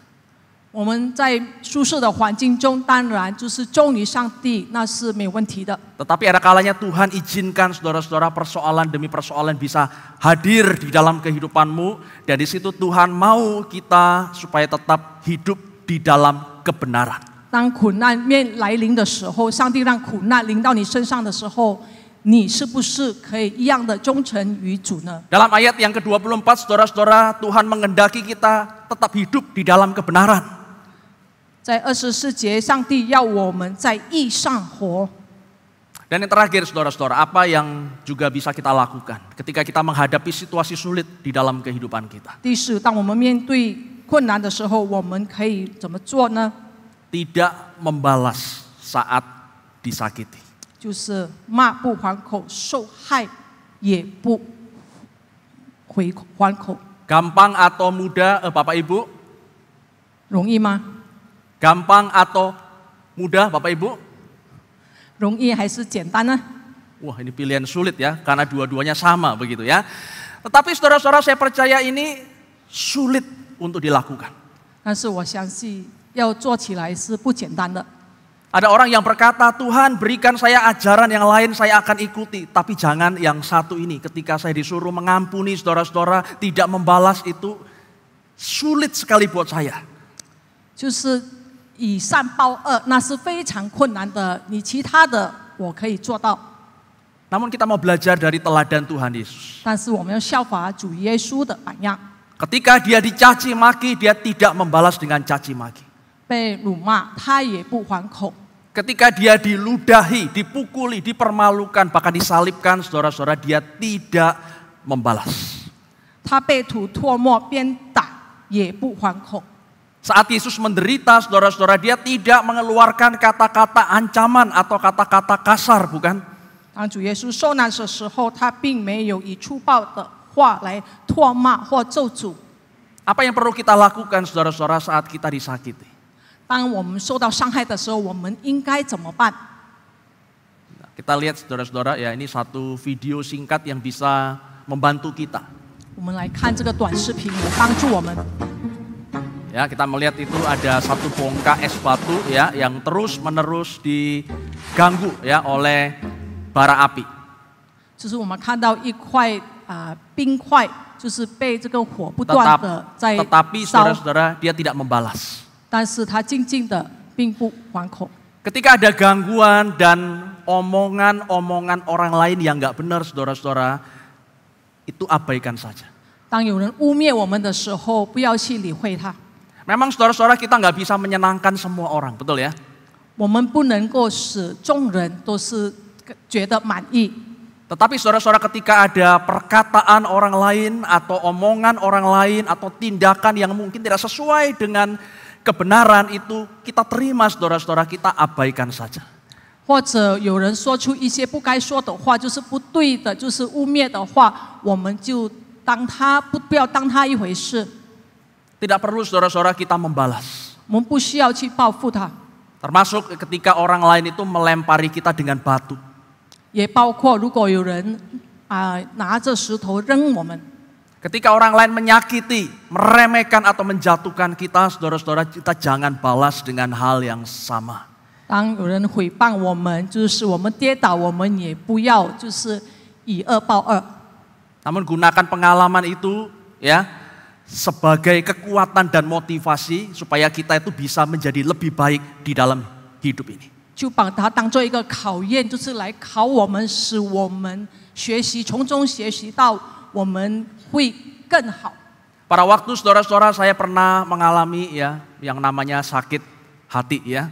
[SPEAKER 2] 我们在舒适的环境中，当然就是忠于上帝，那是没有问题的。
[SPEAKER 1] Tetapi ada kalanya Tuhan izinkan saudara-saudara persoalan demi persoalan bisa hadir di dalam kehidupanmu. Dan di situ Tuhan mau kita supaya tetap hidup di dalam kebenaran.
[SPEAKER 2] 当苦难来临的时候，上帝让苦难临到你身上的时候，你是不是可以一样的忠诚于主呢？
[SPEAKER 1] Dalam ayat yang ke-24 saudara-saudara Tuhan mengendaki kita tetap hidup di dalam kebenaran.
[SPEAKER 2] 在24节，上帝要我们在义上活。
[SPEAKER 1] Dan yang terakhir saudara-saudara, apa yang juga bisa kita lakukan ketika kita menghadapi situasi sulit di dalam kehidupan kita?
[SPEAKER 2] 第四，当我们面对困难的时候，我们可以怎么做呢？
[SPEAKER 1] Tidak membalas saat disakiti.
[SPEAKER 2] 就是骂不还口，受害也不还口。
[SPEAKER 1] Gampang atau mudah Bapak Ibu?
[SPEAKER 2] 容易吗？
[SPEAKER 1] Gampang atau mudah Bapak Ibu?
[SPEAKER 2] 容易还是简单呢？
[SPEAKER 1] Wah ini pilihan sulit ya, karena dua-duanya sama begitu ya. Tetapi saudara-saudara saya percaya ini sulit untuk dilakukan.
[SPEAKER 2] 但是我相信要做起来是不简单的。
[SPEAKER 1] Ada orang yang berkata, Tuhan berikan saya ajaran yang lain saya akan ikuti. Tapi jangan yang satu ini, ketika saya disuruh mengampuni saudara-saudara, tidak membalas itu sulit sekali buat saya.
[SPEAKER 2] 就是以善报恶，那是非常困难的。你其他的我可以做到，
[SPEAKER 1] Namun kita mau belajar dari teladan Tuhan Yesus.
[SPEAKER 2] 但是我们要效法主耶稣的榜样。
[SPEAKER 1] Ketika dia dicaci maki, dia tidak membalas dengan caci maki.
[SPEAKER 2] 被辱骂，他也不还口。
[SPEAKER 1] Ketika dia diludahi, dipukuli, dipermalukan, bahkan disalibkan, saudara-saudara, dia tidak membalas.
[SPEAKER 2] 他被吐唾沫、鞭打，也不还口。
[SPEAKER 1] Saat Yesus menderita, saudara-saudara, dia tidak mengeluarkan kata-kata ancaman atau kata-kata kasar, bukan?
[SPEAKER 2] 当主耶稣受难的时候，他并没有以粗暴的话来唾骂或咒诅。
[SPEAKER 1] Apa yang perlu kita lakukan saudara-saudara saat kita disakiti?
[SPEAKER 2] 当我们受到伤害的时候，我们应该怎么办？
[SPEAKER 1] Kita lihat saudara-saudara ya, ini satu video singkat yang bisa membantu kita.
[SPEAKER 2] 我们来看这个短视频，也帮助我们。
[SPEAKER 1] Ya, kita melihat itu ada satu bongkah es batu ya yang terus-menerus diganggu ya oleh bara api.
[SPEAKER 2] 就是我们看到一块冰块，就是被这个火不断的在
[SPEAKER 1] Tetapi
[SPEAKER 2] 烧，
[SPEAKER 1] saudara-saudara dia tidak membalas.
[SPEAKER 2] 但是它静静的，并不还口。
[SPEAKER 1] Ketika ada gangguan dan omongan-omongan orang lain yang nggak benar saudara-saudara, itu abaikan saja.
[SPEAKER 2] 当有人污蔑我们的时候，不要去理会他。
[SPEAKER 1] Memang saudara-saudara kita nggak bisa menyenangkan semua orang, betul ya?
[SPEAKER 2] 我们不能够使众人都是觉得满意。
[SPEAKER 1] Tetapi saudara-saudara ketika ada perkataan orang lain atau omongan orang lain atau tindakan yang mungkin tidak sesuai dengan kebenaran itu, kita terima saudara-saudara, kita abaikan saja.
[SPEAKER 2] 或者有人说出一些不该说的话，就是不对的，就是污蔑的话，我们就不要当他一回事。
[SPEAKER 1] Tidak perlu saudara-saudara kita membalas.
[SPEAKER 2] 我们不需要去报复他，
[SPEAKER 1] Termasuk ketika orang lain itu melempari kita dengan batu.
[SPEAKER 2] 也包括如果有人拿着石头扔我们，
[SPEAKER 1] Ketika orang lain menyakiti, meremehkan atau menjatuhkan kita, saudara-saudara, kita jangan balas dengan hal yang sama.
[SPEAKER 2] 当有人毁谤我们，就是我们跌倒，我们也不要就是以恶报恶。
[SPEAKER 1] Namun gunakan pengalaman itu ya sebagai kekuatan dan motivasi supaya kita itu bisa menjadi lebih baik di dalam hidup ini.
[SPEAKER 2] 就把它当做一个考验，就是来考我们，使我们从中学习到我们会更好。
[SPEAKER 1] Pada waktu saudara-saudara saya pernah mengalami ya yang namanya sakit hati ya.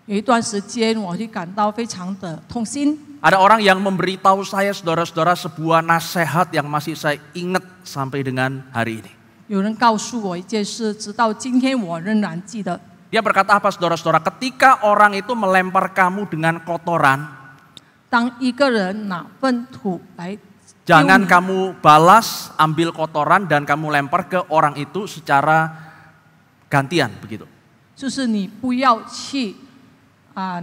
[SPEAKER 2] 有一段时间，我就感到非常的痛心。
[SPEAKER 1] Ada orang yang memberitahu saya saudara-saudara sebuah nasihat yang masih saya ingat sampai dengan hari ini.
[SPEAKER 2] 有人告诉我一件事，直到今天我仍然记得。
[SPEAKER 1] Dia berkata apa saudara-saudara? Ketika orang itu melempar kamu dengan kotoran,
[SPEAKER 2] 当一个人拿粪土来，
[SPEAKER 1] jangan kamu balas, ambil kotoran dan kamu lempar ke orang itu secara gantian begitu.
[SPEAKER 2] 就是你不要去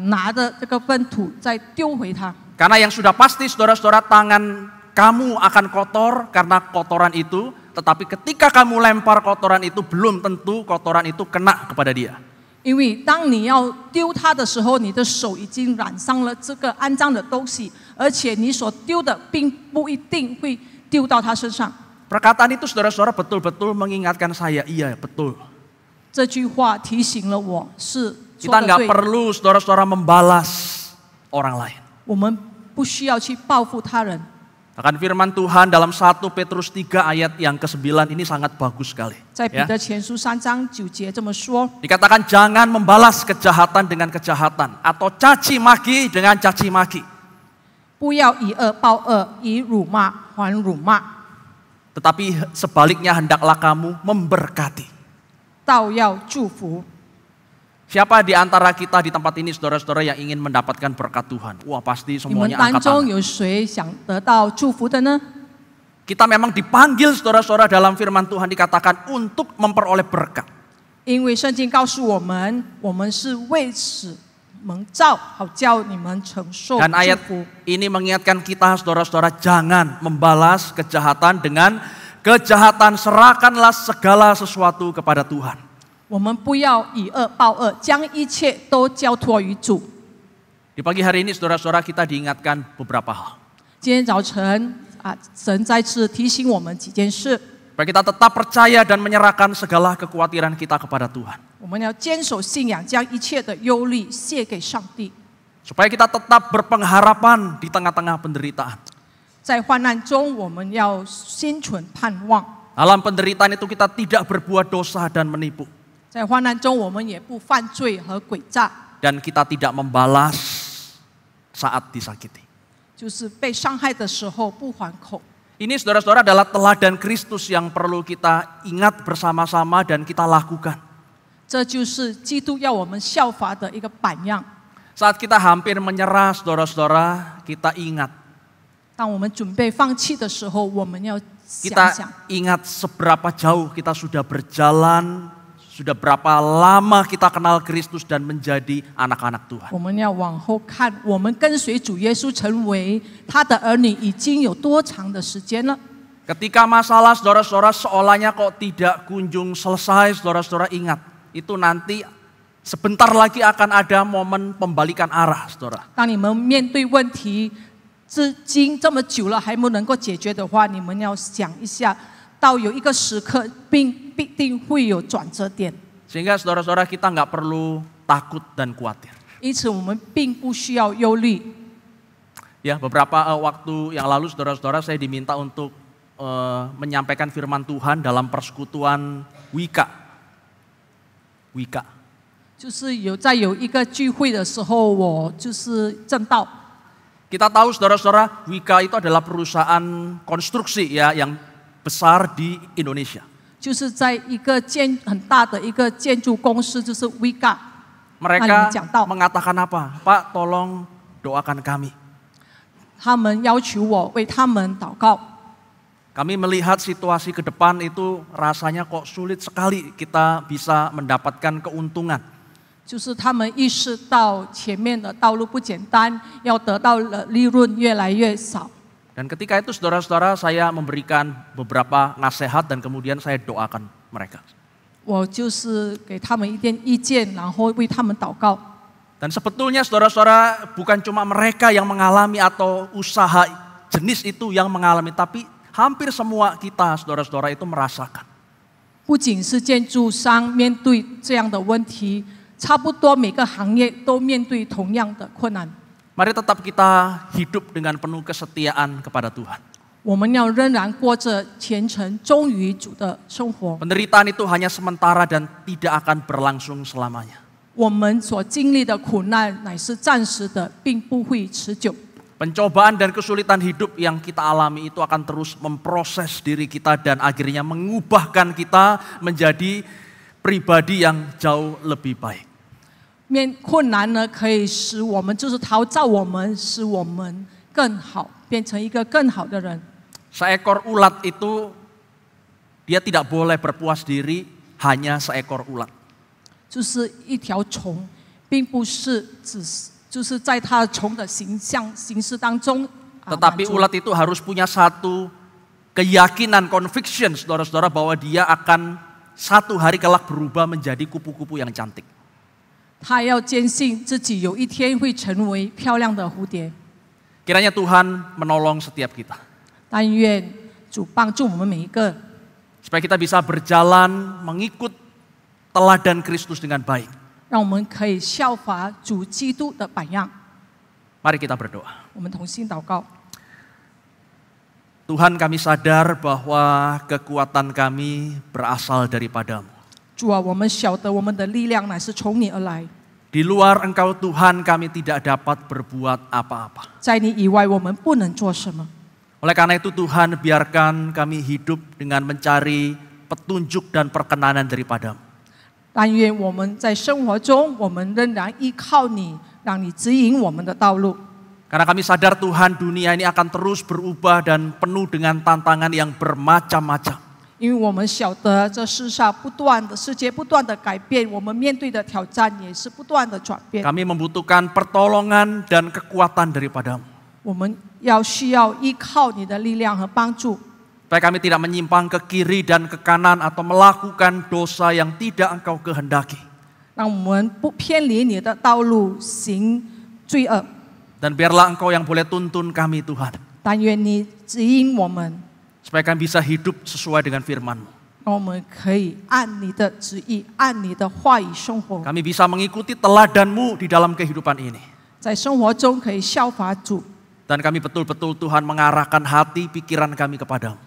[SPEAKER 2] 拿着这个粪土再丢回他。
[SPEAKER 1] Karena yang sudah pasti saudara-saudara, tangan kamu akan kotor karena kotoran itu, tetapi ketika kamu lempar kotoran itu belum tentu kotoran itu kena kepada dia.
[SPEAKER 2] 因为当你要丢它的时候，你的手已经染上了这个肮脏的东西，而且你所丢的并不一定会丢到他身上。
[SPEAKER 1] Perkataan itu saudara-saudara betul-betul mengingatkan saya, iya betul.
[SPEAKER 2] 这句话提醒了我，是
[SPEAKER 1] Kita
[SPEAKER 2] 说的
[SPEAKER 1] nggak
[SPEAKER 2] 对。
[SPEAKER 1] perlu saudara-saudara membalas orang lain.
[SPEAKER 2] 我们不需要去报复他人。
[SPEAKER 1] Bahkan firman Tuhan dalam 1 Petrus 3 ayat yang ke-9 ini sangat bagus sekali.
[SPEAKER 2] 在彼得前书3章9节这么说：
[SPEAKER 1] Dikatakan jangan membalas kejahatan dengan kejahatan atau caci maki dengan caci maki.
[SPEAKER 2] 不要以恶报恶，以辱骂还辱骂，
[SPEAKER 1] Tetapi sebaliknya hendaklah kamu memberkati.
[SPEAKER 2] 倒要祝福。
[SPEAKER 1] Siapa di antara kita di tempat ini saudara-saudara yang ingin mendapatkan berkat Tuhan? Wah pasti
[SPEAKER 2] 你们
[SPEAKER 1] semuanya
[SPEAKER 2] 当
[SPEAKER 1] angkat
[SPEAKER 2] 中
[SPEAKER 1] tangan.
[SPEAKER 2] 有谁想得到祝福的呢？
[SPEAKER 1] Kita memang dipanggil saudara-saudara dalam firman Tuhan dikatakan untuk memperoleh berkat.
[SPEAKER 2] 因为圣经告诉我们，我们是为此蒙召，好叫你们承受
[SPEAKER 1] Dan
[SPEAKER 2] 祝
[SPEAKER 1] ayat
[SPEAKER 2] 福。
[SPEAKER 1] ini mengingatkan kita saudara-saudara jangan membalas kejahatan dengan kejahatan, serahkanlah segala sesuatu kepada Tuhan.
[SPEAKER 2] 我们不要以恶报恶，将一切都交托于主。
[SPEAKER 1] Di pagi hari ini saudara-saudara kita diingatkan beberapa hal.
[SPEAKER 2] 今天早晨神再次提醒我们几件事，
[SPEAKER 1] Supaya kita tetap percaya dan menyerahkan segala kekhawatiran kita kepada Tuhan.
[SPEAKER 2] 我们要坚守信仰，将一切的忧虑卸给上帝。
[SPEAKER 1] Supaya kita tetap berpengharapan di tengah-tengah penderitaan.
[SPEAKER 2] 在患难中，我们要心存盼望；
[SPEAKER 1] Dalam penderitaan itu kita tidak berbuat dosa dan menipu.
[SPEAKER 2] 在患难中，我们也不犯罪和诡诈，
[SPEAKER 1] Dan kita tidak membalas saat disakiti.
[SPEAKER 2] 就是被伤害的时候不还口。
[SPEAKER 1] Ini saudara-saudara adalah teladan Kristus yang perlu kita ingat bersama-sama dan kita lakukan.
[SPEAKER 2] 这就是基督要我们效法的一个榜样。
[SPEAKER 1] Saat kita hampir menyerah, saudara-saudara, kita ingat.
[SPEAKER 2] 当我们准备放弃的时候，我们要想
[SPEAKER 1] Kita
[SPEAKER 2] 想，
[SPEAKER 1] ingat seberapa jauh kita sudah berjalan, sudah berapa lama kita kenal Kristus dan menjadi anak-anak Tuhan.
[SPEAKER 2] 我们要往后看，我们跟随主耶稣成为他的儿女已经有多长的时间了？
[SPEAKER 1] Ketika masalah saudara-saudara seolahnya kok tidak kunjung selesai, saudara-saudara ingat. Itu nanti sebentar lagi akan ada momen pembalikan arah, saudara.
[SPEAKER 2] 当你们面对问题，至今这么久了还不能够解决的话，你们要想一下，到有一个时刻，必定会有转折点。
[SPEAKER 1] Sehingga saudara-saudara kita nggak perlu takut dan khawatir.
[SPEAKER 2] 因此，我们并不需要忧虑。
[SPEAKER 1] Ya, beberapa waktu yang lalu saudara-saudara saya diminta untuk menyampaikan firman Tuhan dalam persekutuan Wika.
[SPEAKER 2] 就是在有一个聚会的时候，我就是正道。
[SPEAKER 1] Kita tahu saudara-saudara, Wika itu adalah perusahaan konstruksi ya yang besar di Indonesia.
[SPEAKER 2] 就是在一个很大的一个建筑公司，就是 Wika。
[SPEAKER 1] Mereka mengatakan apa? Pak, tolong doakan kami.
[SPEAKER 2] 他们要求我为他们祷告。
[SPEAKER 1] Kami melihat situasi ke depan itu rasanya kok sulit sekali kita bisa mendapatkan keuntungan.
[SPEAKER 2] 就是他们意识到前面的道路不简单，要得到的利润越来越少。
[SPEAKER 1] Dan ketika itu saudara-saudara saya memberikan beberapa nasihat dan kemudian saya doakan mereka.
[SPEAKER 2] 我就是给他们一点意见，然后为他们祷告。
[SPEAKER 1] Dan sebetulnya saudara-saudara bukan cuma mereka yang mengalami atau usaha jenis itu yang mengalami, tapi hampir semua kita saudara-saudara itu merasakan.
[SPEAKER 2] 不仅是建筑商面对这样的问题，差不多每个行业都面对同样的困难。
[SPEAKER 1] Mari tetap kita hidup dengan penuh kesetiaan kepada Tuhan.
[SPEAKER 2] 我们要仍然过着虔诚、忠于主的生活。
[SPEAKER 1] Penderitaan itu hanya sementara dan tidak akan berlangsung selamanya.
[SPEAKER 2] 我们所经历的苦难乃是暂时的，并不会持久。
[SPEAKER 1] Pencobaan dan kesulitan hidup yang kita alami itu akan terus memproses diri kita dan akhirnya mengubahkan kita menjadi pribadi yang jauh lebih baik.
[SPEAKER 2] 困难呢，可以使我们就是陶造我们，使我们更好，变成一个更好的人。
[SPEAKER 1] Seekor ulat itu dia tidak boleh berpuas diri hanya seekor ulat.
[SPEAKER 2] 就是一条虫，并不是就是在它虫的形式当中。
[SPEAKER 1] Tetapi ulat itu harus punya satu keyakinan, conviction, saudara-saudara, bahwa dia akan satu hari kelak berubah menjadi kupu-kupu yang cantik.
[SPEAKER 2] 他要坚信自己有一天会成为漂亮的蝴蝶。
[SPEAKER 1] Kiranya Tuhan menolong setiap kita.
[SPEAKER 2] 但愿主帮助我们每一个，
[SPEAKER 1] Supaya kita bisa berjalan mengikut teladan Kristus dengan baik.
[SPEAKER 2] 让我们可以效法主基督的榜样。
[SPEAKER 1] Mari kita berdoa.
[SPEAKER 2] 我们同心祷告。
[SPEAKER 1] Tuhan, kami sadar bahwa kekuatan kami berasal daripadamu.
[SPEAKER 2] 主啊，我们晓得我们的力量乃是从你而来，
[SPEAKER 1] Di luar Engkau Tuhan kami tidak dapat berbuat apa-apa.
[SPEAKER 2] 在你以外我们不能做什么。
[SPEAKER 1] Oleh karena itu Tuhan, biarkan kami hidup dengan mencari petunjuk dan perkenanan daripadamu.
[SPEAKER 2] 但愿我们在生活中，我们仍然依靠你，让你指引我们的道路。
[SPEAKER 1] Karena kami sadar Tuhan, dunia ini akan terus berubah dan penuh dengan tantangan yang bermacam-macam.
[SPEAKER 2] 因为我们晓得这世界不断的改变，我们面对的挑战也是不断的转变。
[SPEAKER 1] Kami membutuhkan pertolongan dan kekuatan daripadamu.
[SPEAKER 2] 我们需要依靠你的力量和帮助，
[SPEAKER 1] Supaya kami tidak menyimpang ke kiri dan ke kanan atau melakukan dosa yang tidak Engkau kehendaki.
[SPEAKER 2] 让我们不偏离你的道路，行罪恶。
[SPEAKER 1] Dan biarlah Engkau yang boleh tuntun kami Tuhan.
[SPEAKER 2] 但愿你指引我们，
[SPEAKER 1] Supaya kami bisa hidup sesuai dengan firman-Mu.
[SPEAKER 2] 让我们可以按你的旨意，按你的话语生活，
[SPEAKER 1] Kami bisa mengikuti teladan-Mu di dalam kehidupan ini.
[SPEAKER 2] 在生活中可以效法主。
[SPEAKER 1] Dan kami betul-betul Tuhan mengarahkan hati pikiran kami kepadamu.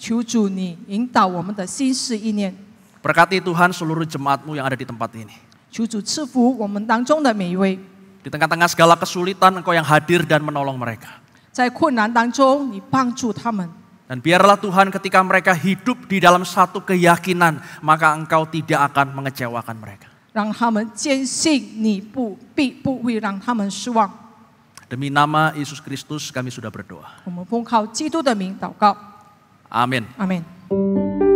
[SPEAKER 2] 求主你引导我们的心思意念，
[SPEAKER 1] Berkati Tuhan seluruh jemaat-Mu yang ada di tempat ini.
[SPEAKER 2] 求主赐福我们当中的每一位，
[SPEAKER 1] Di tengah-tengah segala kesulitan Engkau yang hadir dan menolong mereka.
[SPEAKER 2] 在困难当中你帮助他们。
[SPEAKER 1] Dan biarlah Tuhan ketika mereka hidup di dalam satu keyakinan, maka Engkau tidak akan mengecewakan mereka.
[SPEAKER 2] 让他们坚信你必不会让他们失望。
[SPEAKER 1] Demi nama Yesus Kristus kami sudah berdoa.
[SPEAKER 2] 我们奉靠基督的名祷告，
[SPEAKER 1] Amin.
[SPEAKER 2] 阿门。